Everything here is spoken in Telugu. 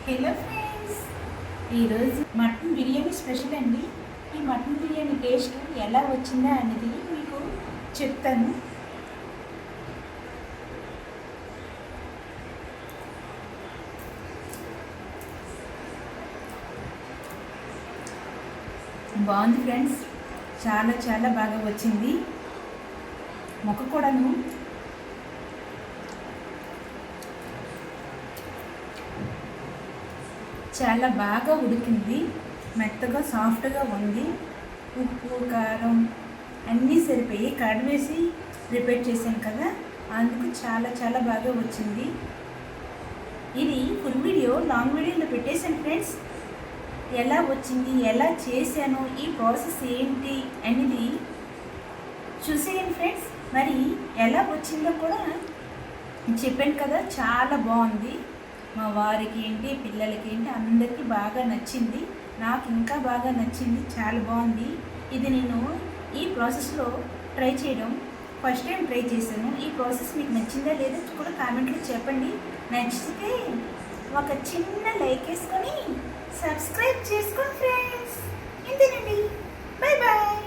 హలో ఫ్రెండ్స్, ఈరోజు మటన్ బిర్యానీ స్పెషల్ అండి. ఈ మటన్ బిర్యానీ టేస్ట్ ఎలా వచ్చిందా అనేది మీకు చెప్తాను. బాగుంది ఫ్రెండ్స్, చాలా చాలా బాగా వచ్చింది. మొక్క కూడాను చాలా బాగా ఉడికింది, మెత్తగా సాఫ్ట్గా ఉంది. ఉప్పు కారం అన్నీ సరిపోయి కర్డ్ వేసి ప్రిపేర్ చేశాను కదా, అందుకు చాలా చాలా బాగా వచ్చింది. ఇది ఫుల్ వీడియో లాంగ్ వీడియోలో పెట్టేశాను ఫ్రెండ్స్. ఎలా వచ్చింది, ఎలా చేశాను, ఈ ప్రాసెస్ ఏంటి అనేది చూసేయండి ఫ్రెండ్స్. మరి ఎలా వచ్చిందో కూడా చెప్పాను కదా, చాలా బాగుంది. మా వారికి ఏంటి, పిల్లలకి ఏంటి, అందరికీ బాగా నచ్చింది. నాకు ఇంకా బాగా నచ్చింది, చాలా బాగుంది. ఇది నేను ఈ ప్రాసెస్లో ట్రై చేయడం ఫస్ట్ టైం ట్రై చేశాను. ఈ ప్రాసెస్ మీకు నచ్చిందా లేదా కూడా కామెంట్లో చెప్పండి. నచ్చితే ఒక చిన్న లైక్ వేసుకొని సబ్స్క్రైబ్ చేసుకోండి ఫ్రెండ్స్. ఇంతేనండి, బాయ్ బాయ్.